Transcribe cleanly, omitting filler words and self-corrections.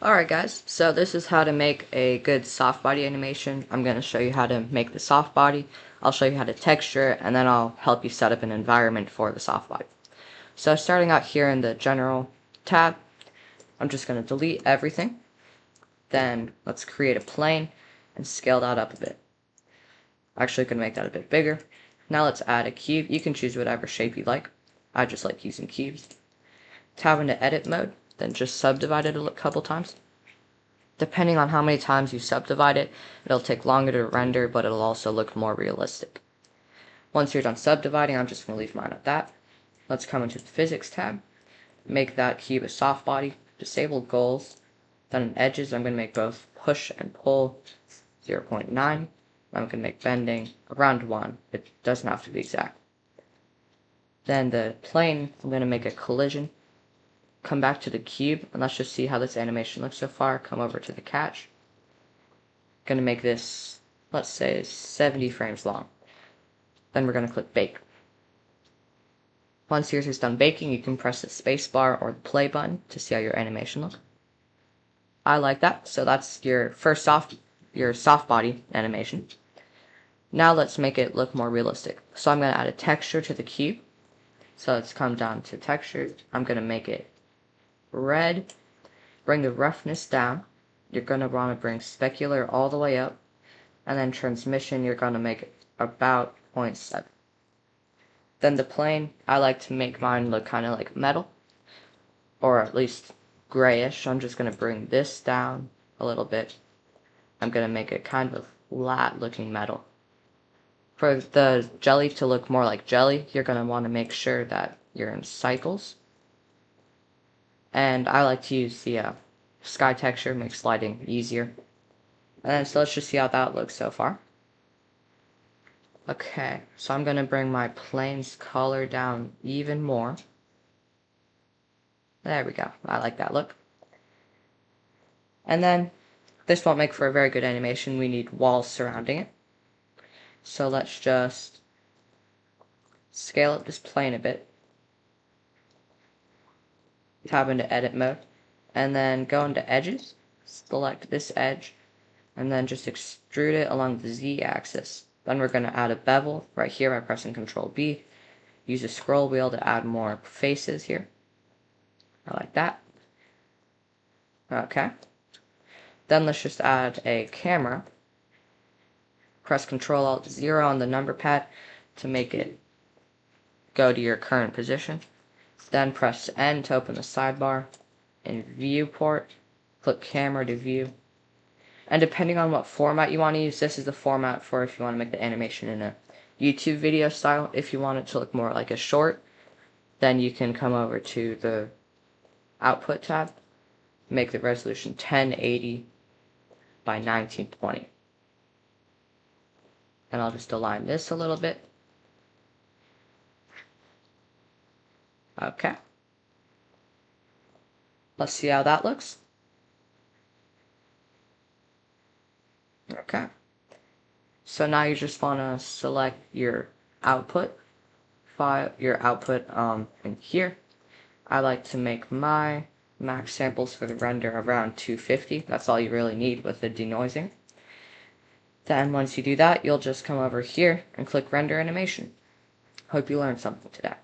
Alright guys, so this is how to make a good soft body animation. I'm going to show you how to make the soft body, I'll show you how to texture it, and then I'll help you set up an environment for the soft body. So starting out here in the general tab, I'm just going to delete everything. Then let's create a plane and scale that up a bit. Actually, going to make that a bit bigger. Now let's add a cube. You can choose whatever shape you like. I just like using cubes. Tab into edit mode, then just subdivide it a couple times. Depending on how many times you subdivide it, it'll take longer to render, but it'll also look more realistic. Once you're done subdividing, I'm just going to leave mine at that. Let's come into the physics tab, make that cube a soft body, disable goals, then in edges I'm going to make both push and pull 0.9. I'm going to make bending around 1. It doesn't have to be exact. Then the plane, I'm going to make a collision. Come back to the cube, and let's just see how this animation looks so far. Come over to the catch. Going to make this, let's say, 70 frames long. Then we're going to click bake. Once yours is done baking, you can press the space bar or the play button to see how your animation looks. I like that, so that's your first soft body animation. Now let's make it look more realistic. So I'm going to add a texture to the cube. So let's come down to texture. I'm going to make it red. Bring the roughness down. You're going to want to bring specular all the way up. And then transmission, you're going to make it about 0.7. Then the plane, I like to make mine look kind of like metal. Or at least grayish. I'm just going to bring this down a little bit. I'm going to make it kind of flat looking metal. For the jelly to look more like jelly, you're going to want to make sure that you're in cycles. And I like to use the sky texture, make sliding easier. And so let's just see how that looks so far. Okay, so I'm going to bring my plane's color down even more. There we go, I like that look. And then, this won't make for a very good animation, we need walls surrounding it. So let's just scale up this plane a bit. Tab into edit mode. And then go into edges. Select this edge. And then just extrude it along the Z-axis. Then we're going to add a bevel right here by pressing Ctrl B. Use the scroll wheel to add more faces here. I like that. Okay. Then let's just add a camera. Press Ctrl Alt 0 on the number pad to make it go to your current position. Then press N to open the sidebar. In viewport, click camera to view. And depending on what format you want to use, this is the format for if you want to make the animation in a YouTube video style. If you want it to look more like a short, then you can come over to the output tab, make the resolution 1080 by 1920. And I'll just align this a little bit. Okay. Let's see how that looks. Okay. So now you just want to select your output file, in here. I like to make my max samples for the render around 250. That's all you really need with the denoising. Then once you do that, you'll just come over here and click render animation. Hope you learned something today.